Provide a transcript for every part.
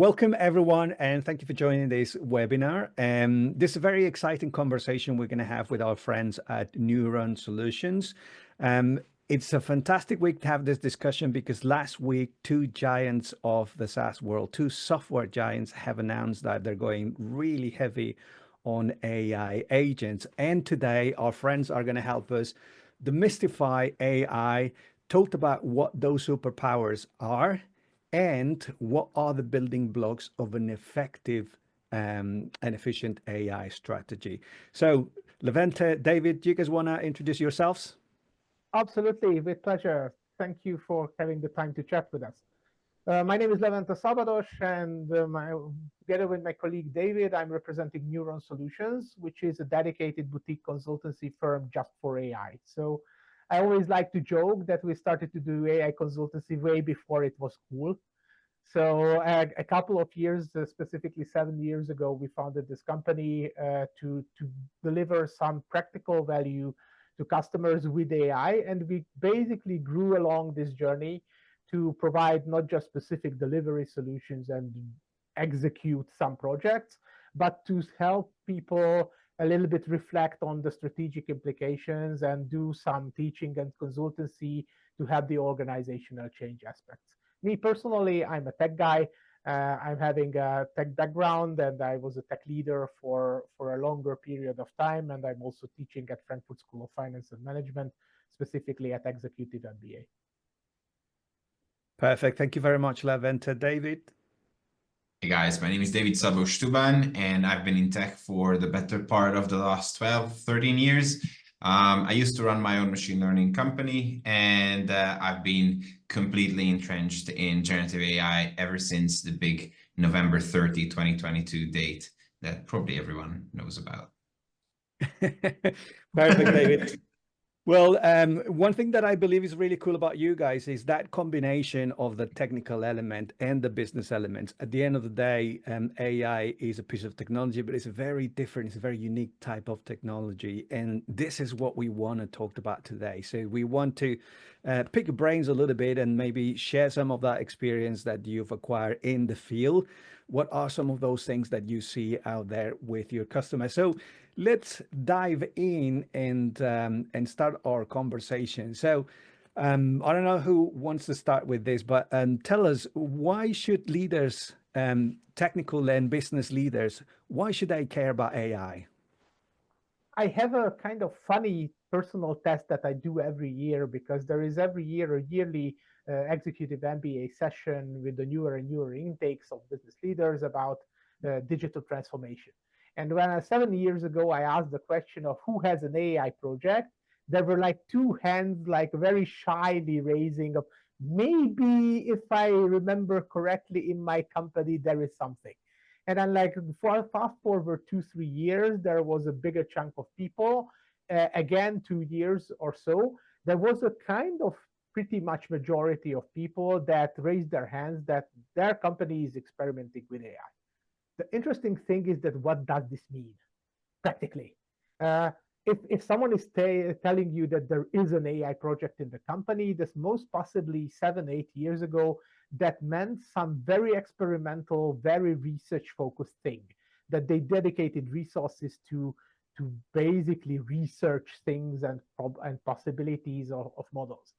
Welcome everyone, and thank you for joining this webinar. This is a very exciting conversation we're going to have with our friends at Neuron Solutions. It's a fantastic week to have this discussion because last week, two giants of the SaaS world, two software giants have announced that they're going really heavy on AI agents. And today our friends are going to help us demystify AI, talk about what those superpowers are, and what are the building blocks of an effective and efficient AI strategy. So Levente, David, do you guys want to introduce yourselves? Absolutely, with pleasure. Thank you for having the time to chat with us. My name is Levente Szabados, and together with my colleague David, I'm representing Neuron Solutions, which is a dedicated boutique consultancy firm just for AI. So I always like to joke that we started to do AI consultancy way before it was cool. So a couple of years, specifically 7 years ago, we founded this company to deliver some practical value to customers with AI. And we basically grew along this journey to provide not just specific delivery solutions and execute some projects, but to help people a little bit reflect on the strategic implications and do some teaching and consultancy to have the organizational change aspects. Me personally, I'm a tech guy. I'm having a tech background, and I was a tech leader for a longer period of time. And I'm also teaching at Frankfurt School of Finance and Management, specifically at Executive MBA. Perfect. Thank you very much, Levente. David? Hey guys, my name is David Szabo-Stuban, and I've been in tech for the better part of the last 12, 13 years. I used to run my own machine learning company, and I've been completely entrenched in generative AI ever since the big November 30, 2022 date that probably everyone knows about. Perfect, David. Well, one thing that I believe is really cool about you guys is that combination of the technical element and the business elements. At the end of the day, AI is a piece of technology, but it's a very different, it's a very unique type of technology. And this is what we want to talk about today. So we want to pick your brains a little bit and maybe share some of that experience that you've acquired in the field. What are some of those things that you see out there with your customers? So let's dive in and start our conversation. So I don't know who wants to start with this, but tell us, why should leaders, technical and business leaders, why should they care about AI? I have a kind of funny personal test that I do every year, because there is every year a yearly executive MBA session with the newer and newer intakes of business leaders about digital transformation. And when 7 years ago, I asked the question of who has an AI project, there were like two hands, like very shyly raising up. Maybe if I remember correctly, in my company, there is something. And then like fast forward 2-3 years, there was a bigger chunk of people. Again, 2 years or so, there was a kind of pretty much majority of people that raised their hands that their company is experimenting with AI. The interesting thing is that what does this mean practically? If someone is telling you that there is an AI project in the company, this most possibly 7-8 years ago, that meant some very experimental, very research-focused thing, that they dedicated resources to basically research things and possibilities of models.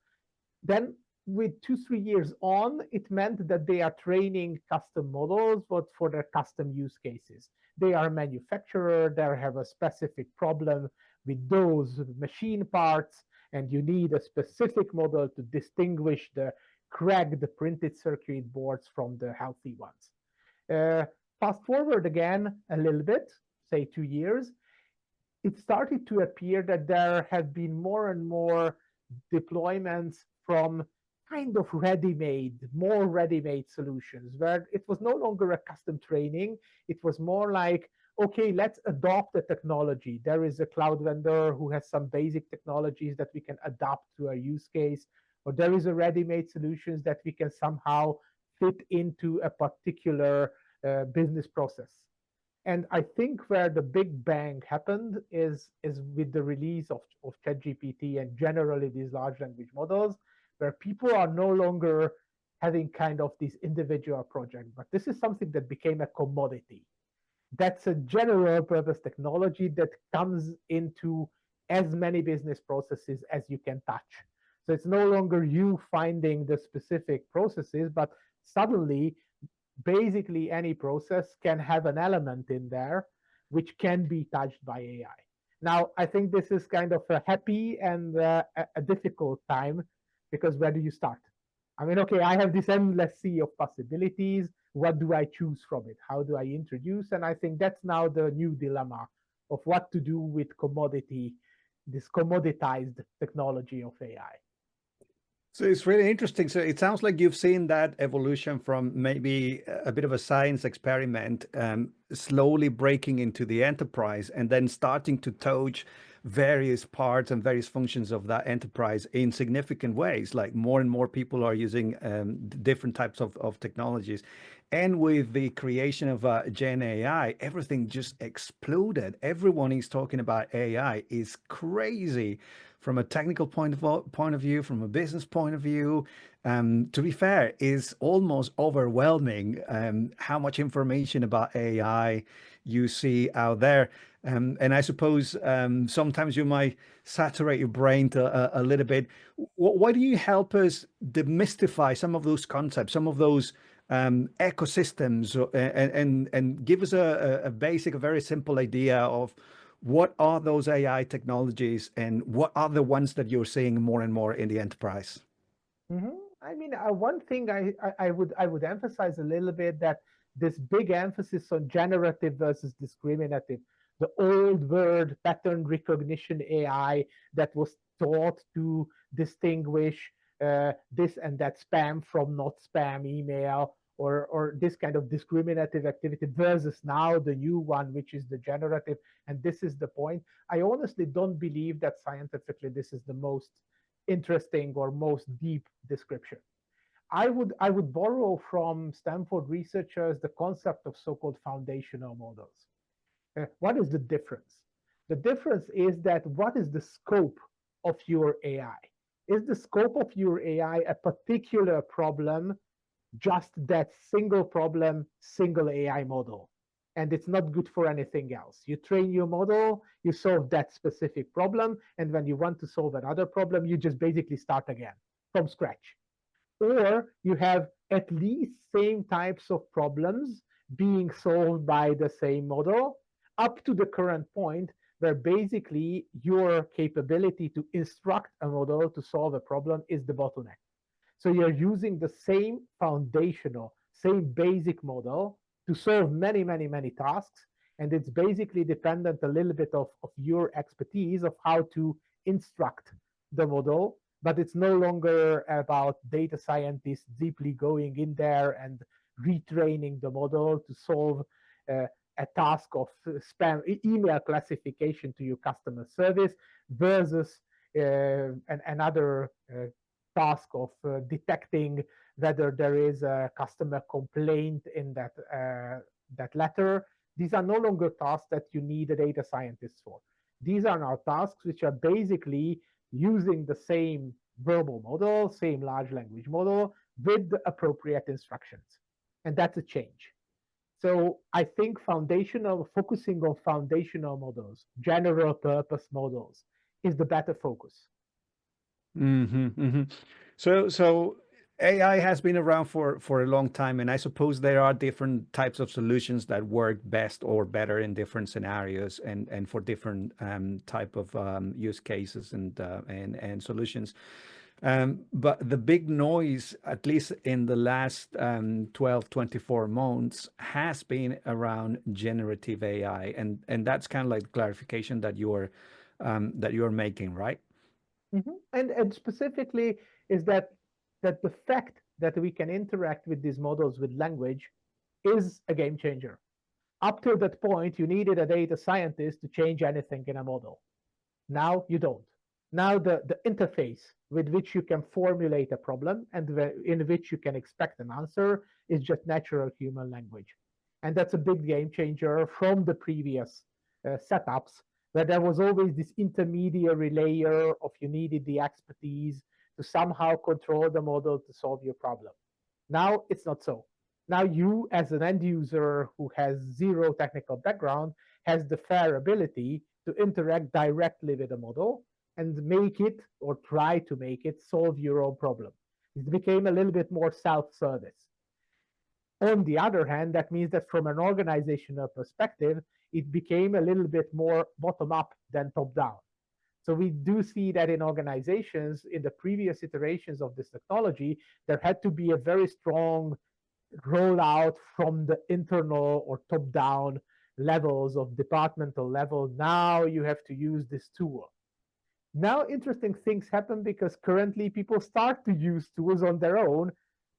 Then with 2-3 years on, it meant that they are training custom models, but for their custom use cases. They are a manufacturer, they have a specific problem with those machine parts, and you need a specific model to distinguish the cracked printed circuit boards from the healthy ones. Fast forward again a little bit, say 2 years, it started to appear that there have been more and more deployments from kind of more ready-made solutions, where it was no longer a custom training. It was more like, okay, let's adopt the technology. There is a cloud vendor who has some basic technologies that we can adapt to our use case, or there is a ready-made solutions that we can somehow fit into a particular business process. And I think where the big bang happened is with the release of ChatGPT and generally these large language models, where people are no longer having kind of these individual projects, but this is something that became a commodity. That's a general purpose technology that comes into as many business processes as you can touch. So it's no longer you finding the specific processes, but suddenly, basically any process can have an element in there which can be touched by AI. Now, I think this is kind of a happy and a difficult time, because where do you start? I mean, okay, I have this endless sea of possibilities. What do I choose from it? How do I introduce? And I think that's now the new dilemma of what to do with this commoditized technology of AI. So it's really interesting. So it sounds like you've seen that evolution from maybe a bit of a science experiment, slowly breaking into the enterprise and then starting to touch various parts and various functions of that enterprise in significant ways. Like more and more people are using different types of technologies. And with the creation of Gen AI, everything just exploded. Everyone is talking about AI. Is crazy. From a technical point of view, from a business point of view, to be fair, is almost overwhelming how much information about AI you see out there. And I suppose sometimes you might saturate your brain to a little bit. Why do you help us demystify some of those concepts, some of those ecosystems, and give us a basic, a very simple idea of what are those AI technologies and what are the ones that you're seeing more and more in the enterprise? Mm-hmm. I mean, one thing I would emphasize a little bit, that this big emphasis on generative versus discriminative, the old word pattern recognition AI that was taught to distinguish this and that spam from not spam email, or this kind of discriminative activity, versus now the new one, which is the generative. And this is the point. I honestly don't believe that scientifically this is the most interesting or most deep description. I would borrow from Stanford researchers the concept of so-called foundational models. What is the difference? The difference is that what is the scope of your AI? Is the scope of your AI a particular problem, just that single problem, single AI model? And it's not good for anything else. You train your model, you solve that specific problem, and when you want to solve another problem, you just basically start again from scratch. Or you have at least same types of problems being solved by the same model up to the current point where basically your capability to instruct a model to solve a problem is the bottleneck. So you're using the same foundational, same basic model to solve many, many, many tasks. And it's basically dependent a little bit of your expertise of how to instruct the model. But it's no longer about data scientists deeply going in there and retraining the model to solve a task of spam email classification to your customer service versus another task of detecting whether there is a customer complaint in that letter. These are no longer tasks that you need a data scientist for. These are now tasks which are basically using the same verbal model, same large language model with the appropriate instructions. And that's a change. So I think focusing on foundational models, general purpose models, is the better focus. Mm-hmm, mm-hmm. So AI has been around for a long time, and I suppose there are different types of solutions that work best or better in different scenarios and for different type of use cases and solutions. But the big noise, at least in the last 12, 24 months, has been around generative AI, and that's kind of like the clarification that you're making, right? Mm-hmm. And specifically is that the fact that we can interact with these models with language is a game changer. Up to that point, you needed a data scientist to change anything in a model. Now you don't. Now the interface with which you can formulate a problem and in which you can expect an answer is just natural human language. And that's a big game changer from the previous setups, where there was always this intermediary layer of you needed the expertise to somehow control the model to solve your problem. Now it's not so. Now you, as an end user who has zero technical background, has the fair ability to interact directly with the model and make it, or try to make it, solve your own problem. It became a little bit more self-service. On the other hand, that means that from an organizational perspective, it became a little bit more bottom-up than top-down. So we do see that in organizations, in the previous iterations of this technology, there had to be a very strong rollout from the internal or top-down levels of departmental level. Now you have to use this tool. Now interesting things happen because currently people start to use tools on their own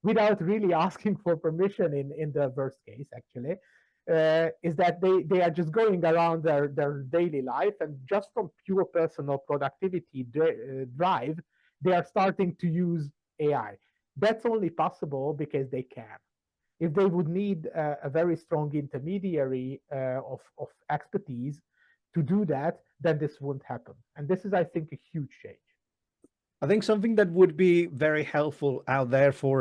without really asking for permission in the worst case, actually. Is that they are just going around their daily life, and just from pure personal productivity drive, they are starting to use AI. That's only possible because they can. If they would need a very strong intermediary of expertise to do that, then this wouldn't happen. And this is, I think, a huge change. I think something that would be very helpful out there for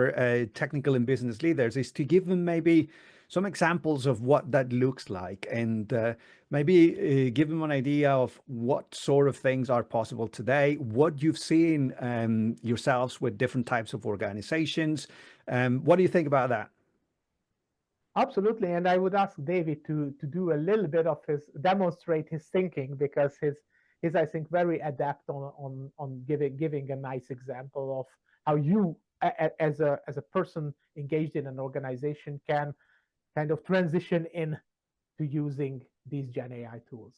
technical and business leaders is to give them maybe some examples of what that looks like, and maybe give them an idea of what sort of things are possible today, what you've seen yourselves with different types of organizations. What do you think about that? Absolutely, and I would ask David to do a little bit of demonstrate his thinking, because he's I think very adept on giving a nice example of how you as a person engaged in an organization can kind of transition in to using these Gen AI tools.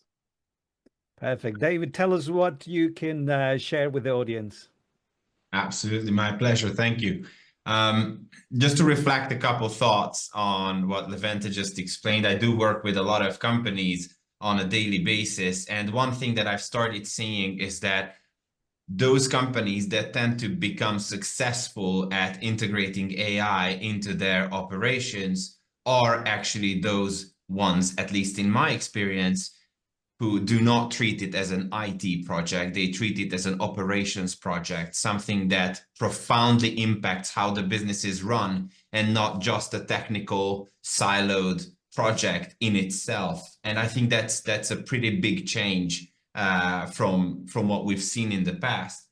Perfect. David, tell us what you can share with the audience. Absolutely, my pleasure. Thank you. Just to reflect a couple thoughts on what Levente just explained, I do work with a lot of companies on a daily basis. And one thing that I've started seeing is that those companies that tend to become successful at integrating AI into their operations are actually those ones, at least in my experience, who do not treat it as an IT project. They treat it as an operations project, something that profoundly impacts how the business is run, and not just a technical siloed project in itself. And I think that's a pretty big change from what we've seen in the past.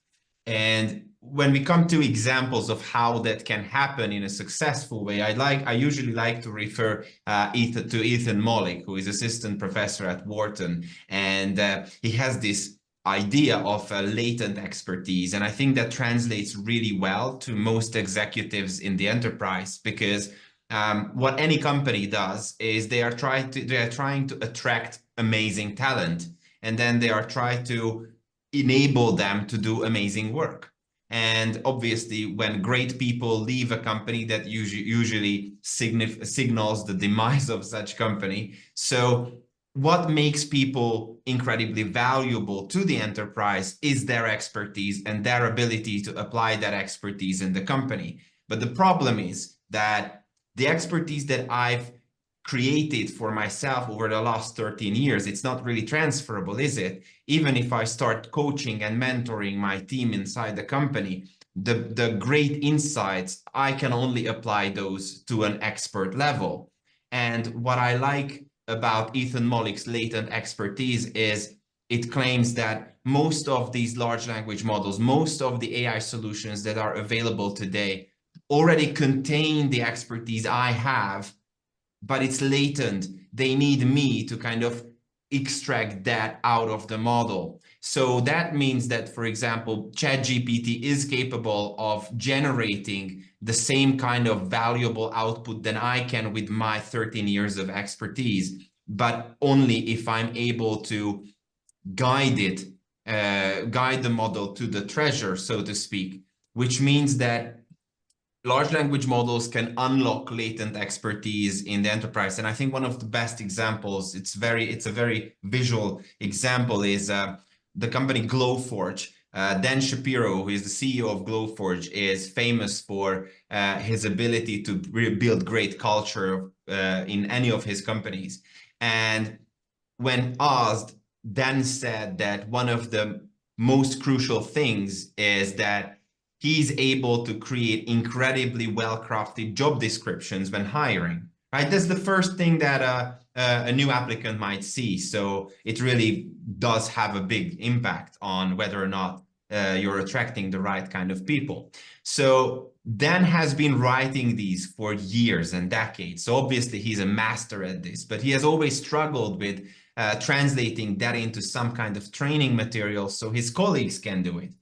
And when we come to examples of how that can happen in a successful way, I usually like to refer to Ethan Mollick, who is assistant professor at Wharton, and he has this idea of latent expertise, and I think that translates really well to most executives in the enterprise, because what any company does is they are trying to attract amazing talent, and then they are trying to enable them to do amazing work. And obviously, when great people leave a company, that usually signals the demise of such company. So what makes people incredibly valuable to the enterprise is their expertise and their ability to apply that expertise in the company. But the problem is that the expertise that I've created for myself over the last 13 years, it's not really transferable, is it? Even if I start coaching and mentoring my team inside the company, the great insights, I can only apply those to an expert level. And what I like about Ethan Mollick's latent expertise is it claims that most of these large language models, most of the AI solutions that are available today already contain the expertise I have, but it's latent. They need me to kind of extract that out of the model. So that means that, for example, ChatGPT is capable of generating the same kind of valuable output than I can with my 13 years of expertise, but only if I'm able to guide the model to the treasure, so to speak, which means that large language models can unlock latent expertise in the enterprise. And I think one of the best examples, it's a very visual example, is the company Glowforge. Dan Shapiro, who is the CEO of Glowforge, is famous for his ability to build great culture in any of his companies. And when asked, Dan said that one of the most crucial things is that he's able to create incredibly well-crafted job descriptions when hiring, right? That's the first thing that a new applicant might see. So it really does have a big impact on whether or not you're attracting the right kind of people. So Dan has been writing these for years and decades. So obviously he's a master at this, but he has always struggled with translating that into some kind of training material so his colleagues can do it.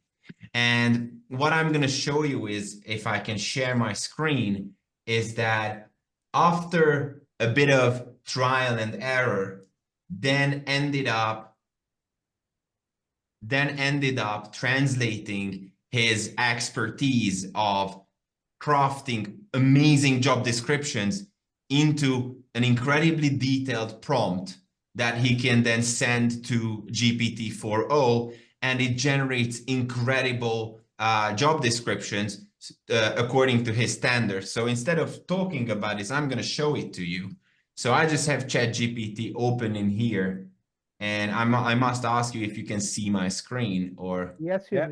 And what I'm going to show you is, if I can share my screen, is that after a bit of trial and error, then ended up translating his expertise of crafting amazing job descriptions into an incredibly detailed prompt that he can then send to GPT-4o, and it generates incredible job descriptions according to his standards. So instead of talking about this, I'm going to show it to you. So I just have ChatGPT open in here, and I must ask you if you can see my screen or... Yes, yeah.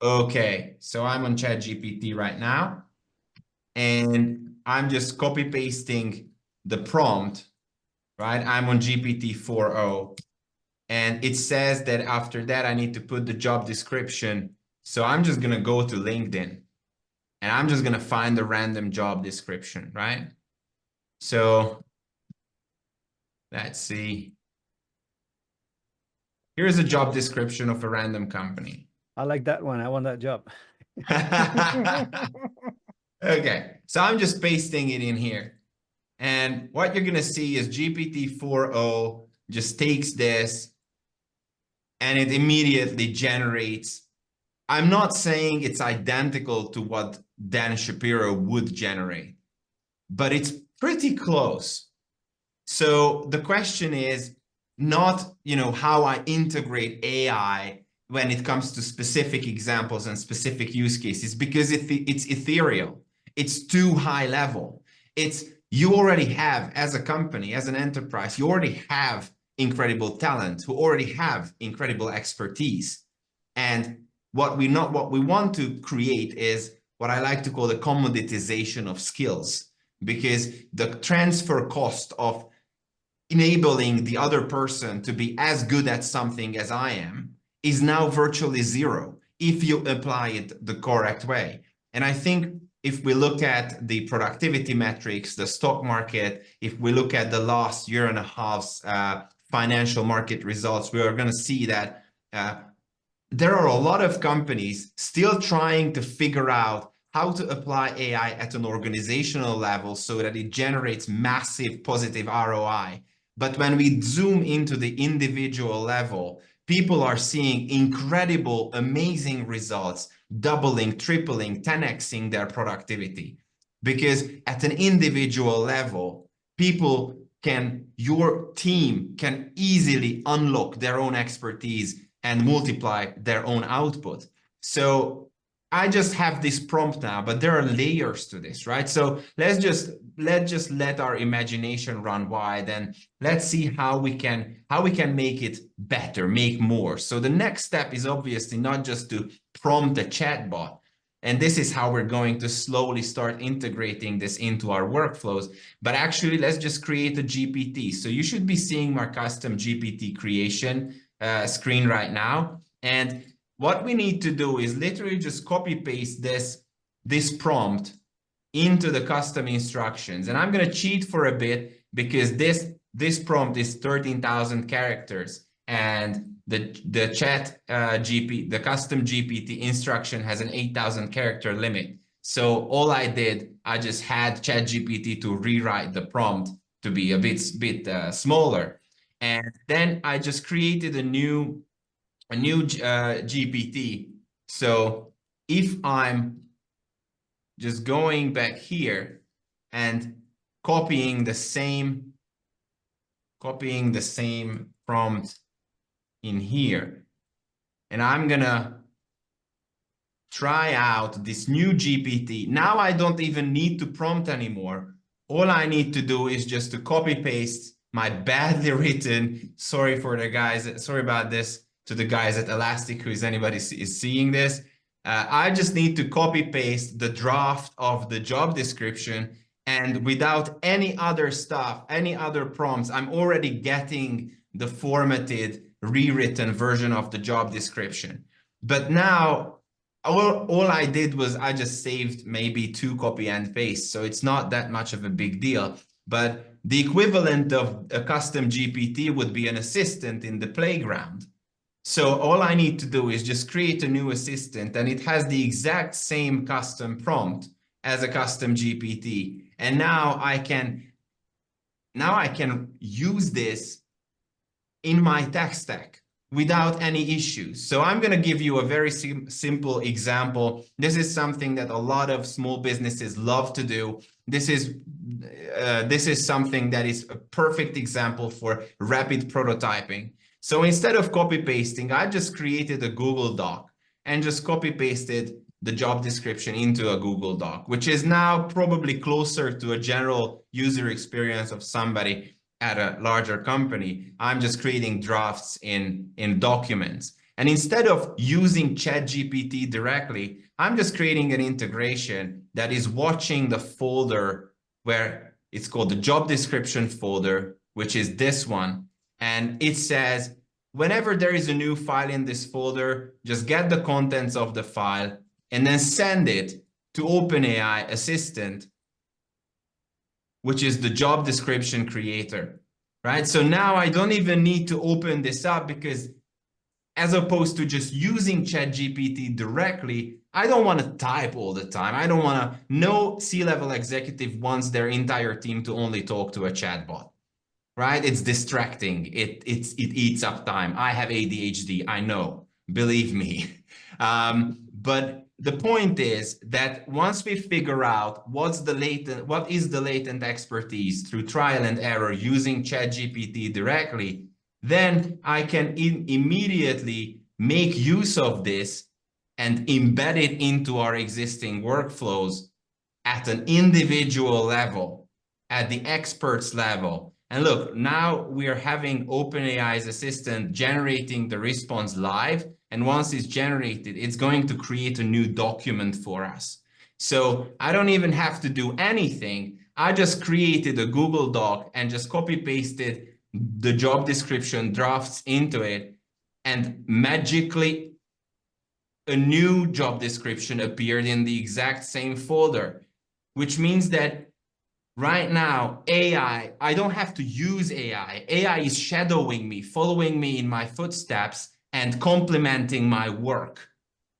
Okay, so I'm on ChatGPT right now, and I'm just copy pasting the prompt, right? I'm on GPT-4o, and it says that after that I need to put the job description. So I'm just gonna go to LinkedIn, and I'm just gonna find a random job description, right? So let's see. Here's a job description of a random company. I like that one. I want that job. Okay, so I'm just pasting it in here. And what you're going to see is GPT-4o just takes this and it immediately generates. I'm not saying it's identical to what Dan Shapiro would generate, but it's pretty close. So the question is not, how I integrate AI when it comes to specific examples and specific use cases, because it's ethereal. It's too high level. You already have, as a company, as an enterprise, you already have incredible talent who already have incredible expertise. And what we want to create is what I like to call the commoditization of skills, because the transfer cost of enabling the other person to be as good at something as I am is now virtually zero if you apply it the correct way. And I think if we look at the productivity metrics, the stock market, if we look at the last year and a half's financial market results, we are going to see that there are a lot of companies still trying to figure out how to apply AI at an organizational level so that it generates massive positive ROI. But when we zoom into the individual level, people are seeing incredible, amazing results, doubling, tripling, 10xing their productivity. Because at an individual level, your team can easily unlock their own expertise and multiply their own output. So I just have this prompt now, but there are layers to this, right? So let's just let our imagination run wide, and let's see how we can make it better, make more. So the next step is obviously not just to prompt a chatbot, and this is how we're going to slowly start integrating this into our workflows, but actually let's just create a GPT. So you should be seeing my custom GPT creation screen right now, and what we need to do is literally just copy paste this prompt into the custom instructions. And I'm going to cheat for a bit because this prompt is 13,000 characters, and the custom GPT instruction has an 8,000 character limit. So all I did, I just had ChatGPT to rewrite the prompt to be a bit smaller, and then I just created a new GPT. So if I'm just going back here and copying the same prompt in here, and I'm gonna try out this new GPT. Now I don't even need to prompt anymore. All I need to do is just to copy paste my badly written, sorry about this, to the guys at Elastic, who is anybody is seeing this, I just need to copy paste the draft of the job description, and without any other stuff, any other prompts, I'm already getting the formatted, rewritten version of the job description. But now all I did was I just saved maybe 2 copy and paste. So it's not that much of a big deal. But the equivalent of a custom GPT would be an assistant in the playground. So all I need to do is just create a new assistant, and it has the exact same custom prompt as a custom GPT. And now I can use this in my tech stack without any issues. So I'm going to give you a very simple example. This is something that a lot of small businesses love to do. This is something that is a perfect example for rapid prototyping. So instead of copy pasting, I just created a Google Doc and just copy pasted the job description into a Google Doc, which is now probably closer to a general user experience of somebody at a larger company. I'm just creating drafts in documents. And instead of using ChatGPT directly, I'm just creating an integration that is watching the folder where it's called the job description folder, which is this one. And it says, whenever there is a new file in this folder, just get the contents of the file and then send it to OpenAI Assistant, which is the job description creator, right? So now I don't even need to open this up, because as opposed to just using ChatGPT directly, I don't want to type all the time. I don't want to, no C-level executive wants their entire team to only talk to a chatbot, right? It's distracting. It eats up time. I have ADHD, I know, believe me. But the point is that once we figure out what is the latent expertise through trial and error using ChatGPT directly, then I can immediately make use of this and embed it into our existing workflows at an individual level, at the experts level. And look, now we are having OpenAI's assistant generating the response live. And once it's generated, it's going to create a new document for us. So I don't even have to do anything. I just created a Google Doc and just copy pasted the job description drafts into it. And magically, a new job description appeared in the exact same folder, which means that right now, AI, I don't have to use AI. AI is shadowing me, following me in my footsteps and complementing my work,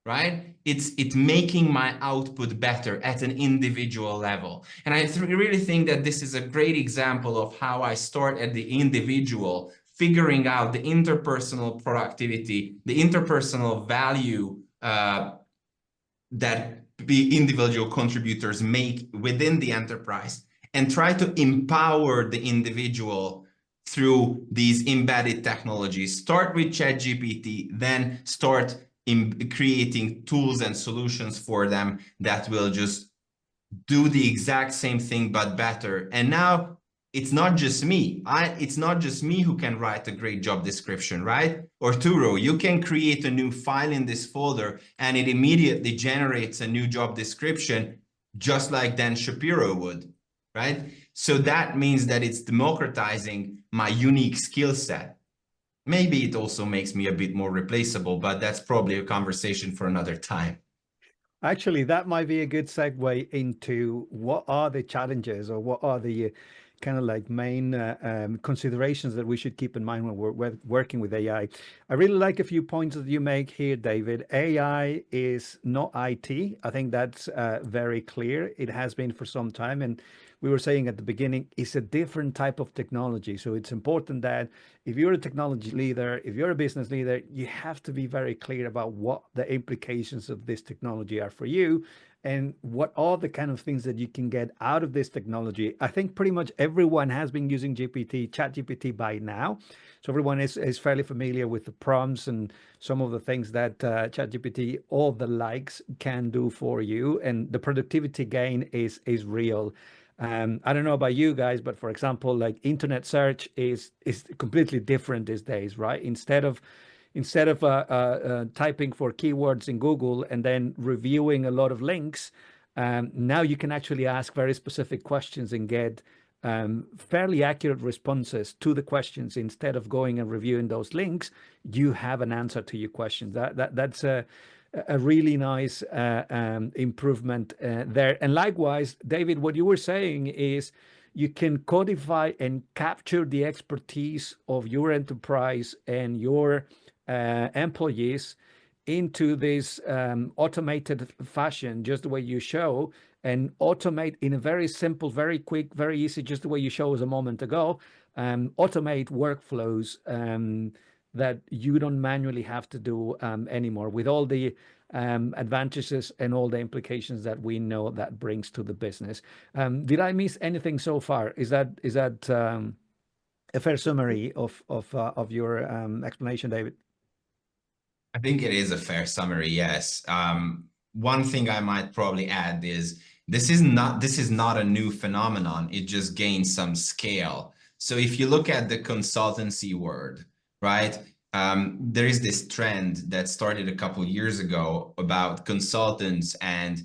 right? It's making my output better at an individual level. And I really think that this is a great example of how I start at the individual, figuring out the interpersonal productivity, the interpersonal value that the individual contributors make within the enterprise, and try to empower the individual through these embedded technologies. Start with ChatGPT, then start creating tools and solutions for them that will just do the exact same thing, but better. And now it's not just me. It's not just me who can write a great job description, right? Arturo, you can create a new file in this folder and it immediately generates a new job description, just like Dan Shapiro would, right? So that means that it's democratizing my unique skill set. Maybe it also makes me a bit more replaceable, but that's probably a conversation for another time. Actually, that might be a good segue into what are the challenges, or what are the kind of like main considerations that we should keep in mind when we're working with AI. I really like a few points that you make here, David. AI is not IT. I think that's very clear. It has been for some time. And we were saying at the beginning, it's a different type of technology. So it's important that if you're a technology leader, if you're a business leader, you have to be very clear about what the implications of this technology are for you, and what are the kind of things that you can get out of this technology. I think pretty much everyone has been using ChatGPT by now. So everyone is fairly familiar with the prompts and some of the things that ChatGPT, all the likes, can do for you. And the productivity gain is real. I don't know about you guys, but for example, like internet search is completely different these days, right? Instead of instead of typing for keywords in Google and then reviewing a lot of links, now you can actually ask very specific questions and get fairly accurate responses to the questions. Instead of going and reviewing those links, you have an answer to your questions. That's a really nice improvement there. And likewise, David, what you were saying is you can codify and capture the expertise of your enterprise and your employees into this automated fashion, just the way you show, and automate in a very simple, very quick, very easy, just the way you showed us a moment ago, automate workflows that you don't manually have to do anymore, with all the advantages and all the implications that we know that brings to the business. Did I miss anything so far? Is that a fair summary of your explanation, David? I think it is a fair summary, yes. One thing I might probably add is this is not a new phenomenon. It just gains some scale. So if you look at the consultancy world, right? There is this trend that started a couple of years ago about consultants and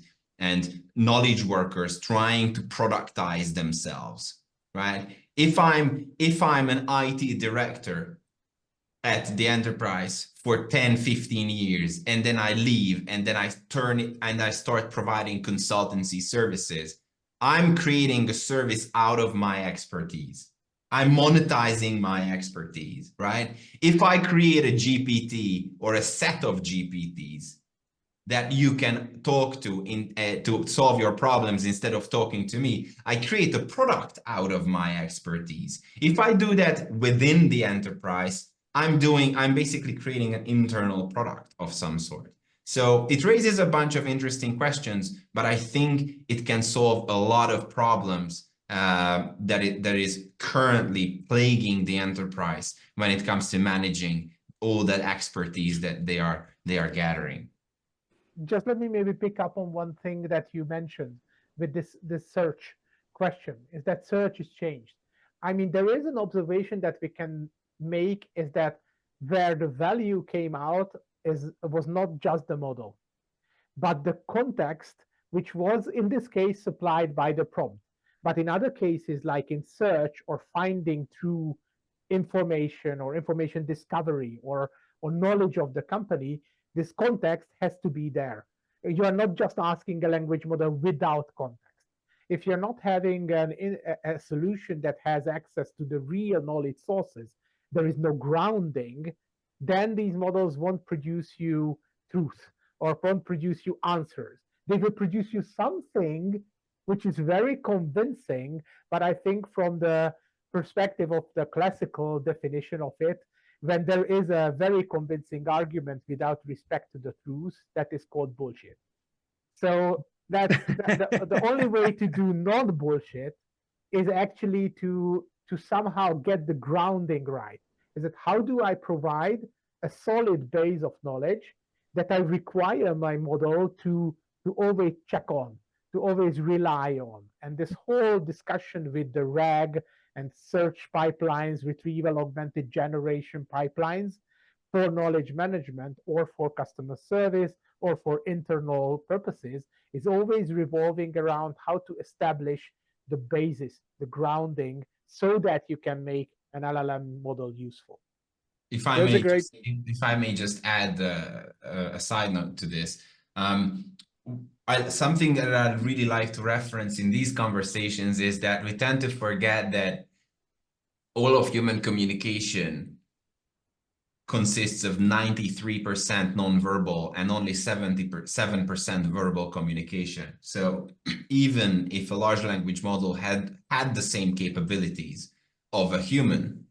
knowledge workers trying to productize themselves, right? If I'm an IT director at the enterprise for 10, 15 years, and then I leave, and then I turn it and I start providing consultancy services, I'm creating a service out of my expertise. I'm monetizing my expertise, right? If I create a GPT or a set of GPTs that you can talk to to solve your problems instead of talking to me, I create a product out of my expertise. If I do that within the enterprise, I'm basically creating an internal product of some sort. So it raises a bunch of interesting questions, but I think it can solve a lot of problems that is currently plaguing the enterprise when it comes to managing all that expertise that they are gathering. Just let me maybe pick up on one thing that you mentioned with this search question, is that search is changed. I mean, there is an observation that we can make, is that where the value came out was not just the model, but the context, which was in this case supplied by the prompt. But in other cases, like in search or finding through information or information discovery or knowledge of the company, this context has to be there. You are not just asking a language model without context. If you're not having a solution that has access to the real knowledge sources, there is no grounding, then these models won't produce you truth or won't produce you answers. They will produce you something which is very convincing, but I think from the perspective of the classical definition of it, when there is a very convincing argument without respect to the truth, that is called bullshit. So that's the only way to do non-bullshit is actually to somehow get the grounding right. Is that how do I provide a solid base of knowledge that I require my model to always check on, to always rely on? And this whole discussion with the RAG and search pipelines, retrieval augmented generation pipelines for knowledge management or for customer service or for internal purposes is always revolving around how to establish the basis, the grounding, so that you can make an LLM model useful. If I may just add a side note to this, something that I'd really like to reference in these conversations is that we tend to forget that all of human communication consists of 93% nonverbal and only 7% verbal communication. So even if a large language model had the same capabilities of a human,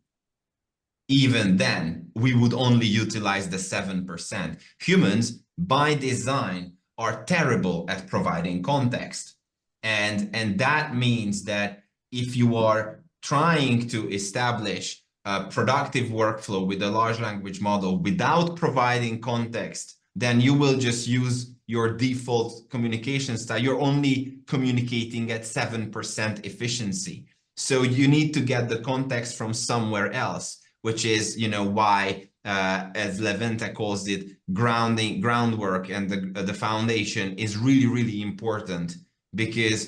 even then we would only utilize the 7%. Humans, by design, are terrible at providing context. And that means that if you are trying to establish a productive workflow with a large language model without providing context, then you will just use your default communication style. You're only communicating at 7% efficiency. So you need to get the context from somewhere else, which is, you know, why, as Levente calls it, groundwork and the foundation is really, really important. Because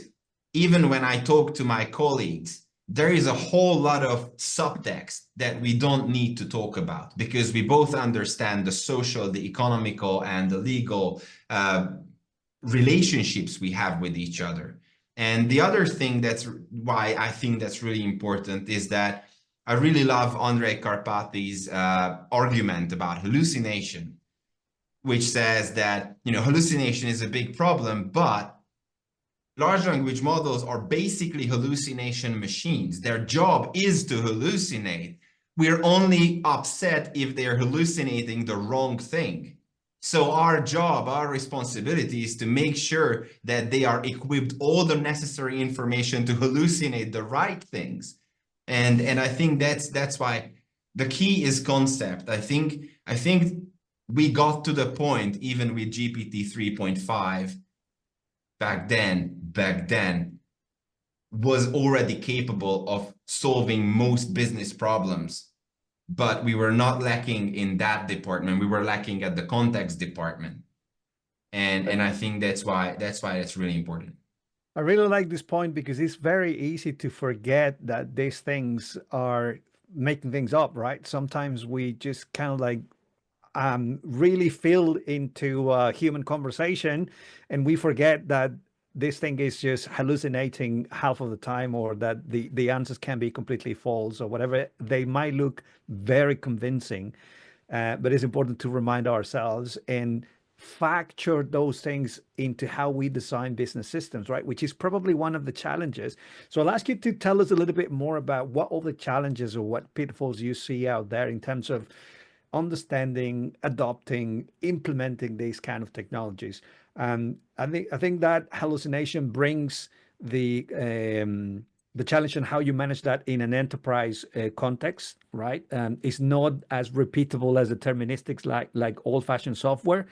even when I talk to my colleagues, there is a whole lot of subtext that we don't need to talk about, because we both understand the social, the economical, and the legal relationships we have with each other. And the other thing that's why I think that's really important is that I really love Andrej Karpathy's argument about hallucination, which says that, you know, hallucination is a big problem, but large language models are basically hallucination machines. Their job is to hallucinate. We're only upset if they're hallucinating the wrong thing. So our job, our responsibility is to make sure that they are equipped all the necessary information to hallucinate the right things. And I think that's why the key is concept. I think we got to the point, even with GPT 3.5, back then was already capable of solving most business problems, but we were not lacking in that department. We were lacking at the context department. And I think that's why it's really important. I really like this point, because it's very easy to forget that these things are making things up, right? Sometimes we just kind of like really feel into human conversation, and we forget that this thing is just hallucinating half of the time, or that the answers can be completely false, or whatever. They might look very convincing, but it's important to remind ourselves and factor those things into how we design business systems, right? Which is probably one of the challenges. So I'll ask you to tell us a little bit more about what all the challenges or what pitfalls you see out there in terms of understanding, adopting, implementing these kind of technologies. I think that hallucination brings the challenge on how you manage that in an enterprise context, right? It's not as repeatable as deterministics like old-fashioned software.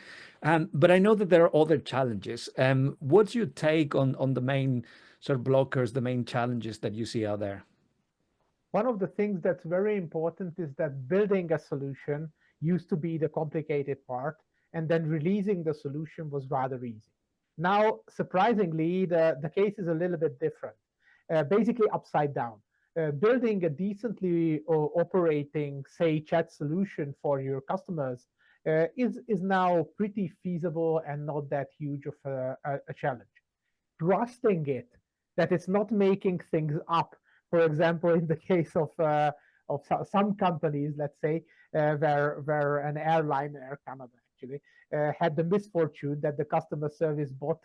But I know that there are other challenges. What's your take on the main sort of blockers, the main challenges that you see out there? One of the things that's very important is that building a solution used to be the complicated part, and then releasing the solution was rather easy. Now, surprisingly, the case is a little bit different, basically upside down. Building a decently operating, say, chat solution for your customers is now pretty feasible and not that huge of a challenge. Trusting it, that it's not making things up. For example, in the case of some companies, let's say, where an airline, Air Canada actually, had the misfortune that the customer service bot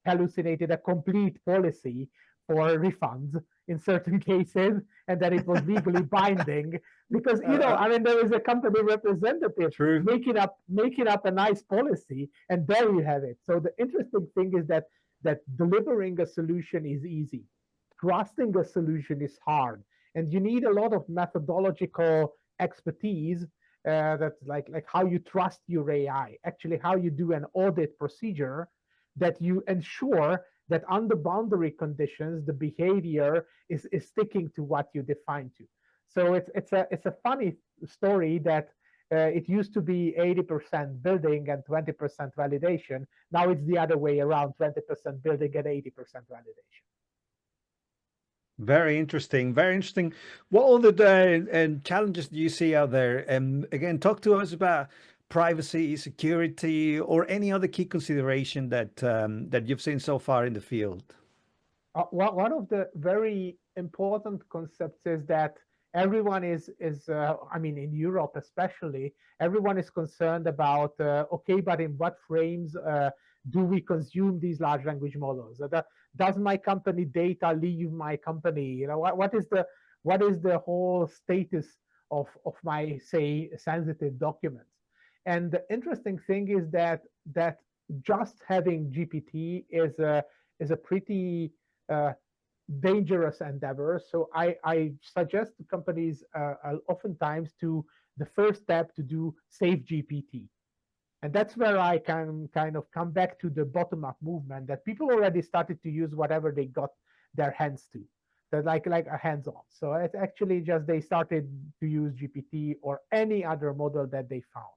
hallucinated a complete policy for refunds in certain cases, and that it was legally binding, because I mean, there is a company representative making up a nice policy, and there you have it. So the interesting thing is that delivering a solution is easy. Trusting a solution is hard, and you need a lot of methodological expertise. That's like how you trust your AI, actually how you do an audit procedure that you ensure that under boundary conditions the behavior is sticking to what you define to. So it's a funny story that it used to be 80% building and 20% validation. Now it's the other way around, 20% building and 80% validation. Very interesting. Very interesting. What other challenges do you see out there? Again, talk to us about privacy, security, or any other key consideration that you've seen so far in the field. One of the very important concepts is that everyone is I mean, in Europe especially, everyone is concerned about okay, but in what frames do we consume these large language models? Does my company data leave my company? What is the whole status of my, say, sensitive documents? And the interesting thing is that just having GPT is a pretty dangerous endeavor. So I suggest to companies oftentimes to the first step to do Safe GPT. And that's where I can kind of come back to the bottom-up movement, that people already started to use whatever they got their hands to. That like a hands-on. So it's actually just they started to use GPT or any other model that they found.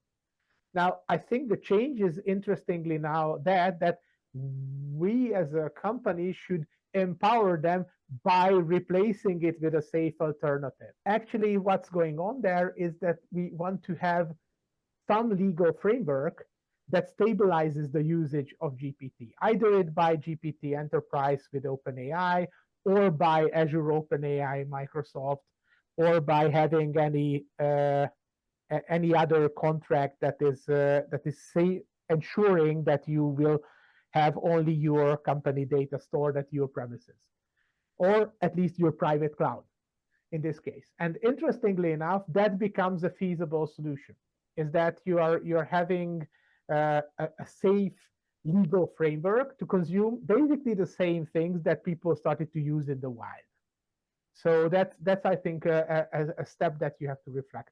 Now, I think the change is interestingly now that we as a company should empower them by replacing it with a safe alternative. Actually, what's going on there is that we want to have some legal framework that stabilizes the usage of GPT, either it by GPT Enterprise with OpenAI, or by Azure OpenAI Microsoft, or by having any other contract that is ensuring that you will have only your company data stored at your premises, or at least your private cloud in this case. And interestingly enough, that becomes a feasible solution, is that you're having a safe legal framework to consume basically the same things that people started to use in the wild. So that's I think a step that you have to reflect.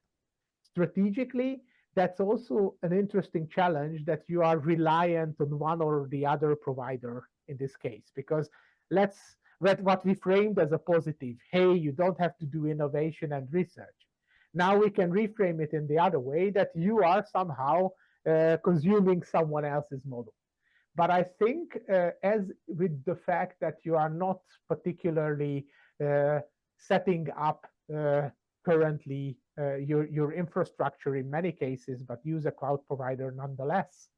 Strategically, that's also an interesting challenge, that you are reliant on one or the other provider in this case, because what we framed as a positive, hey, you don't have to do innovation and research. Now we can reframe it in the other way, that you are somehow consuming someone else's model. But I think as with the fact that you are not particularly setting up currently your infrastructure in many cases, but use a cloud provider nonetheless.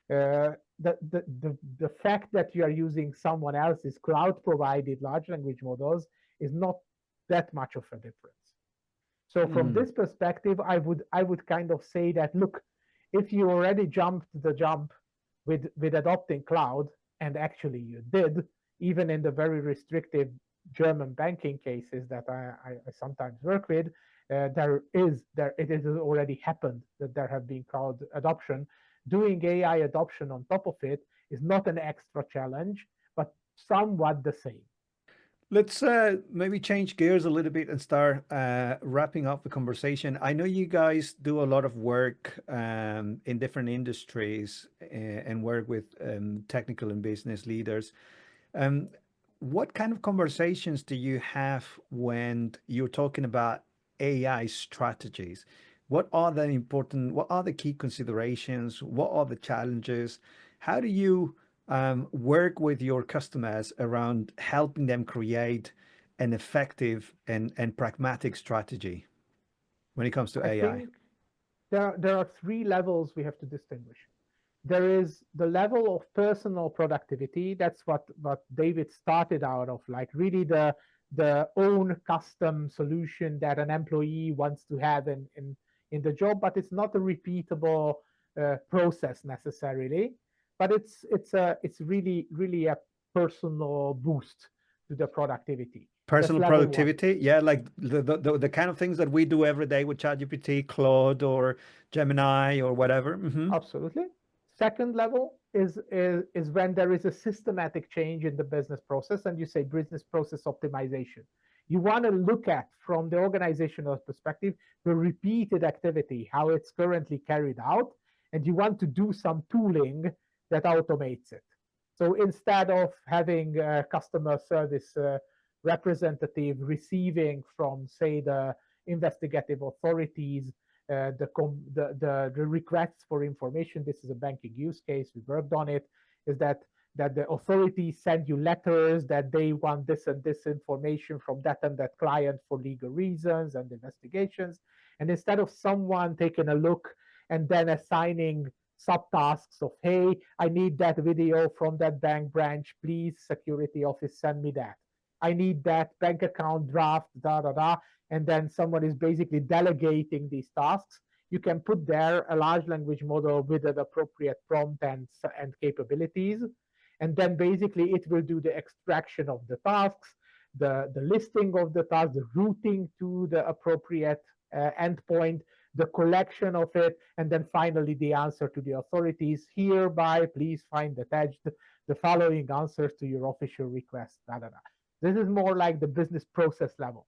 The fact that you are using someone else's cloud provided large language models is not that much of a difference. So from this perspective, I would kind of say that, look, if you already jumped the jump with adopting cloud, and actually you did, even in the very restrictive German banking cases that I sometimes work with, it has already happened that there have been cloud adoption. Doing AI adoption on top of it is not an extra challenge, but somewhat the same. Let's maybe change gears a little bit and start wrapping up the conversation. I know you guys do a lot of work in different industries and work with technical and business leaders. What kind of conversations do you have when you're talking about AI strategies? What are the key considerations? What are the challenges? How do you work with your customers around helping them create an effective and pragmatic strategy when it comes to AI? I think there are three levels we have to distinguish. There is the level of personal productivity. That's what David started out of, like really the own custom solution that an employee wants to have in the job, but it's not a repeatable process necessarily. But it's really a personal boost to the productivity. Personal productivity, yeah, like the kind of things that we do every day with ChatGPT, Claude, or Gemini, or whatever. Absolutely. Second level is when there is a systematic change in the business process, and you say business process optimization. You want to look at, from the organizational perspective, the repeated activity, how it's currently carried out, and you want to do some tooling that automates it. So instead of having a customer service representative receiving from, say, the investigative authorities the requests for information, this is a banking use case, we worked on it, is that the authorities send you letters that they want this and this information from that and that client for legal reasons and investigations. And instead of someone taking a look and then assigning subtasks of, hey, I need that video from that bank branch, please, security office, send me that. I need that bank account draft, and then someone is basically delegating these tasks. You can put there a large language model with an appropriate prompt and capabilities. And then basically it will do the extraction of the tasks, the listing of the tasks, the routing to the appropriate endpoint, the collection of it, and then finally the answer to the authorities. Hereby, please find attached the following answers to your official request. This is more like the business process level.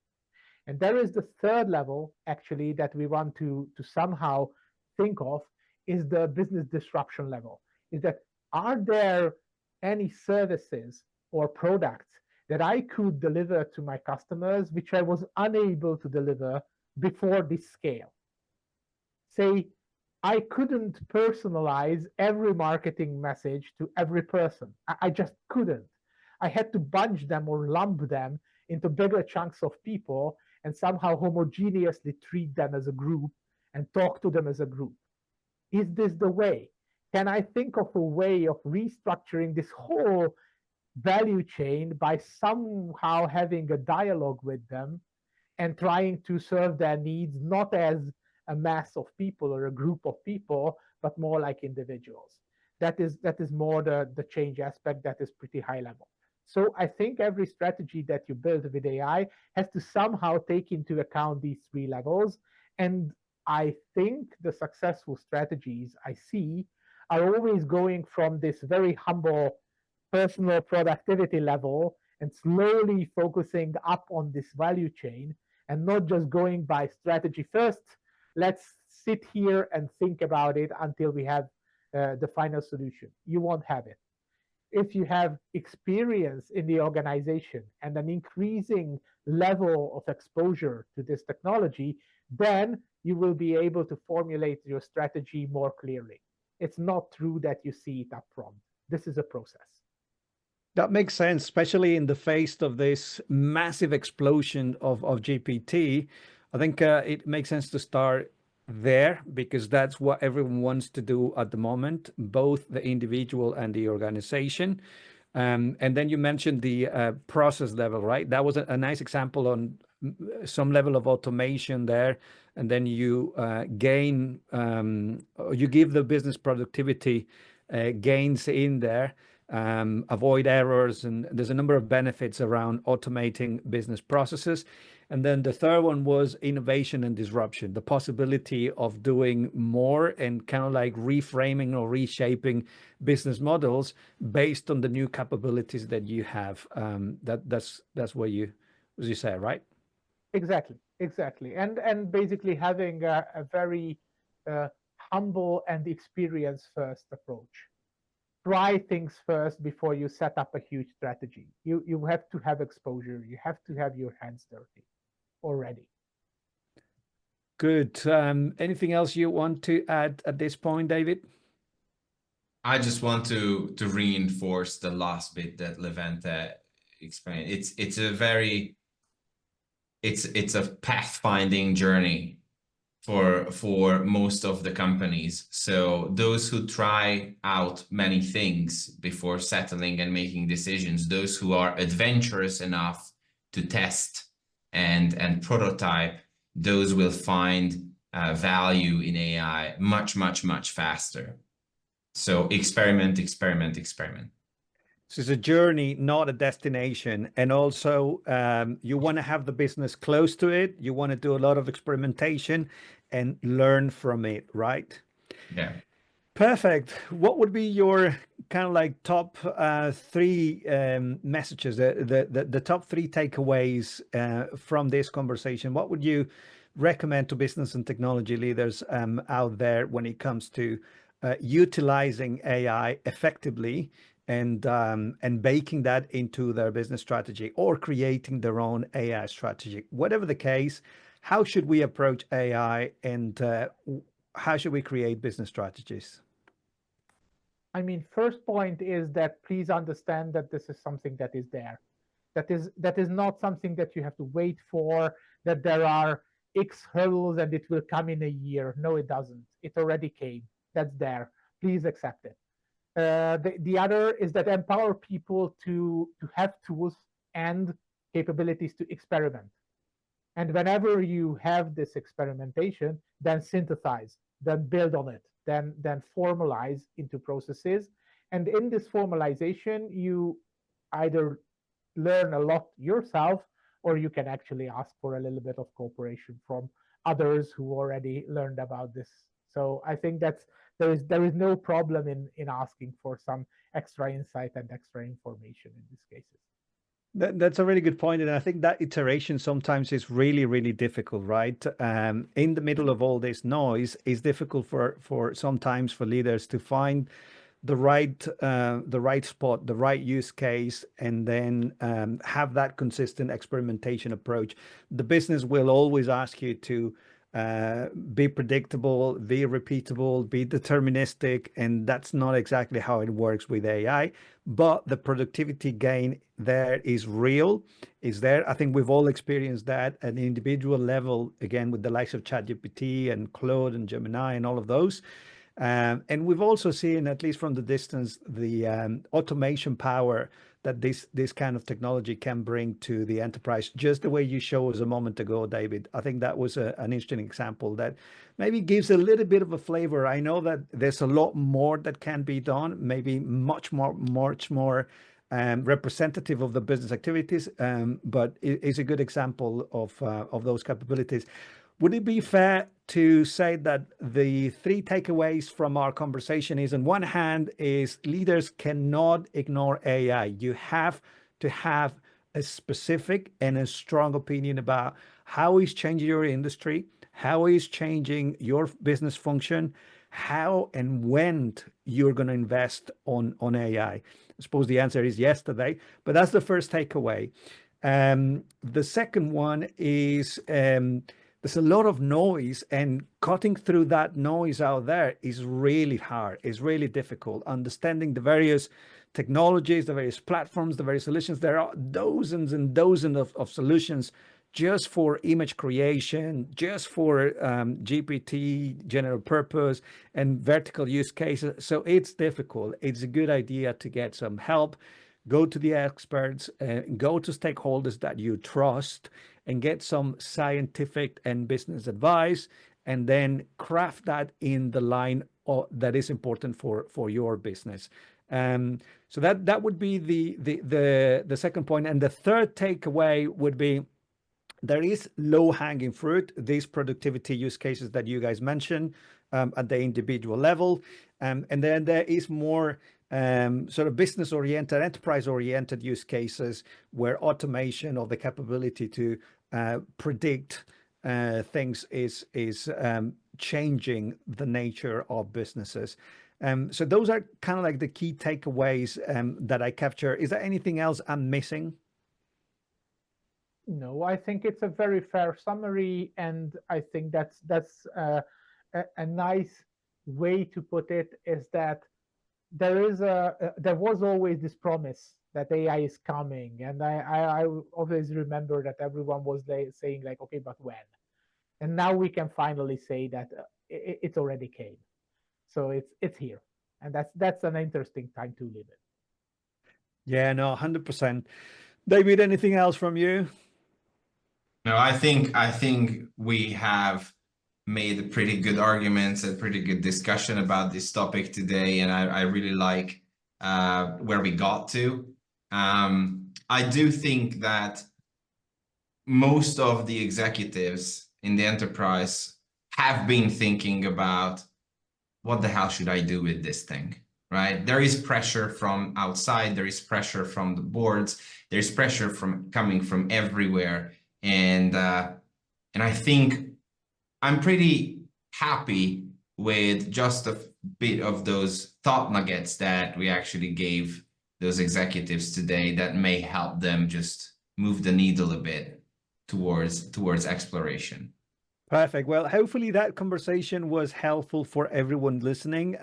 And there is the third level, actually, that we want to somehow think of, is the business disruption level. Is that, are there any services or products that I could deliver to my customers, which I was unable to deliver before this scale. Say, I couldn't personalize every marketing message to every person. I just couldn't. I had to bunch them or lump them into bigger chunks of people and somehow homogeneously treat them as a group and talk to them as a group. Is this the way? Can I think of a way of restructuring this whole value chain by somehow having a dialogue with them and trying to serve their needs, not as a mass of people or a group of people, but more like individuals? That is more the change aspect that is pretty high level. So I think every strategy that you build with AI has to somehow take into account these three levels. And I think the successful strategies I see are always going from this very humble personal productivity level and slowly focusing up on this value chain and not just going by strategy first. Let's sit here and think about it until we have the final solution. You won't have it. If you have experience in the organization and an increasing level of exposure to this technology, then you will be able to formulate your strategy more clearly. It's not true that you see it up front. This is a process. That makes sense, especially in the face of this massive explosion of GPT. I think it makes sense to start there because that's what everyone wants to do at the moment, both the individual and the organization. And then you mentioned the process level, right? That was a nice example on some level of automation there. And then you gain, you give the business productivity gains in there, avoid errors. And there's a number of benefits around automating business processes. And then the third one was innovation and disruption, the possibility of doing more and kind of like reframing or reshaping business models based on the new capabilities that you have. That's what you say, right? Exactly. And basically having a very humble and experience first approach. Try things first before you set up a huge strategy. You have to have exposure. You have to have your hands dirty already. Good. Anything else you want to add at this point, David? I just want to reinforce the last bit that Levente explained. It's a pathfinding journey for most of the companies. So those who try out many things before settling and making decisions, those who are adventurous enough to test and prototype, those will find value in AI much faster. So experiment. This is a journey, not a destination. And also, you want to have the business close to it. You want to do a lot of experimentation and learn from it, right? Yeah. Perfect. What would be your kind of like top three messages, the top three takeaways from this conversation? What would you recommend to business and technology leaders out there when it comes to utilizing AI effectively and baking that into their business strategy or creating their own AI strategy? Whatever the case, how should we approach AI and how should we create business strategies? I mean, first point is that please understand that this is something that is there. That is not something that you have to wait for, that there are X hurdles and it will come in a year. No, it doesn't. It already came. That's there. Please accept it. The other is that empower people to have tools and capabilities to experiment. And whenever you have this experimentation, then synthesize, then build on it, then formalize into processes. And in this formalization, you either learn a lot yourself, or you can actually ask for a little bit of cooperation from others who already learned about this. So I think that's there is no problem in asking for some extra insight and extra information in these cases. That's a really good point. And I think that iteration sometimes is really difficult, right? In the middle of all this noise, it's difficult for sometimes for leaders to find the right spot, the right use case, and then have that consistent experimentation approach. The business will always ask you to be predictable, be repeatable, be deterministic, and that's not exactly how it works with AI. But the productivity gain there is real, is there. I think we've all experienced that at an individual level, again, with the likes of ChatGPT and Claude and Gemini and all of those. And we've also seen, at least from the distance, the automation power that this kind of technology can bring to the enterprise, just the way you showed us a moment ago, David. I think that was an interesting example that maybe gives a little bit of a flavor. I know that there's a lot more that can be done, maybe much more representative of the business activities, but it is a good example of those capabilities. Would it be fair to say that the three takeaways from our conversation is, on one hand, is leaders cannot ignore AI. You have to have a specific and a strong opinion about how it's changing your industry, how it's changing your business function, how and when you're going to invest on AI. I suppose the answer is yes today, but that's the first takeaway. The second one is, there's a lot of noise, and cutting through that noise out there is really hard. It's really difficult. Understanding the various technologies, the various platforms, the various solutions. There are dozens and dozens of solutions just for image creation, just for GPT, general purpose, and vertical use cases. So it's difficult. It's a good idea to get some help. Go to the experts, go to stakeholders that you trust, and get some scientific and business advice, and then craft that in the line that is important for your business. So that would be the second point. And the third takeaway would be, there is low-hanging fruit, these productivity use cases that you guys mentioned at the individual level. And then there is more sort of business-oriented, enterprise-oriented use cases where automation or the capability to predict things is changing the nature of businesses. So those are kind of like the key takeaways that I capture. Is there anything else I'm missing? No, I think it's a very fair summary, and I think that's a nice way to put it, is that there was always this promise that AI is coming, and I always remember that everyone was saying like, okay, but when? And now we can finally say that it's already came, so it's here, and that's an interesting time to live in. Yeah, no, 100%. David, anything else from you? No, I think we have made pretty good arguments and pretty good discussion about this topic today, and I really like where we got to. I do think that most of the executives in the enterprise have been thinking about, what the hell should I do with this thing, right? There is pressure from outside, there is pressure from the boards, there's pressure coming from everywhere, and I think I'm pretty happy with just a bit of those thought nuggets that we actually gave those executives today that may help them just move the needle a bit towards exploration. Perfect. Well, hopefully that conversation was helpful for everyone listening.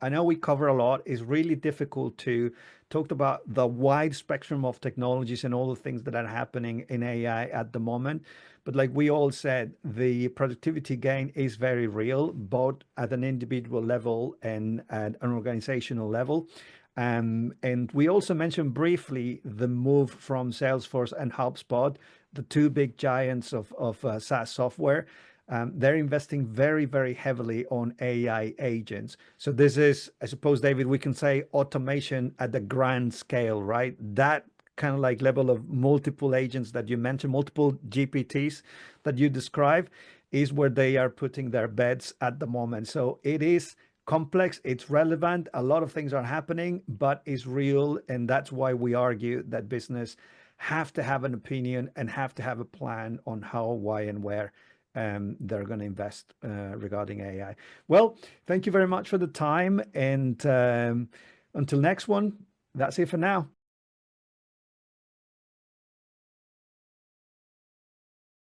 I know we cover a lot. It's really difficult to talk about the wide spectrum of technologies and all the things that are happening in AI at the moment. But like we all said, the productivity gain is very real, both at an individual level and at an organizational level. And we also mentioned briefly the move from Salesforce and HubSpot, the two big giants of SaaS software. They're investing very, very heavily on AI agents. So this is, I suppose, David, we can say automation at the grand scale, right? That kind of like level of multiple agents that you mentioned, multiple GPTs that you describe, is where they are putting their bets at the moment. So it is complex, it's relevant, a lot of things are happening, but it's real. And that's why we argue that business have to have an opinion and have to have a plan on how, why, and where. they're going to invest regarding AI. Well, thank you very much for the time, and until next one, that's it for now.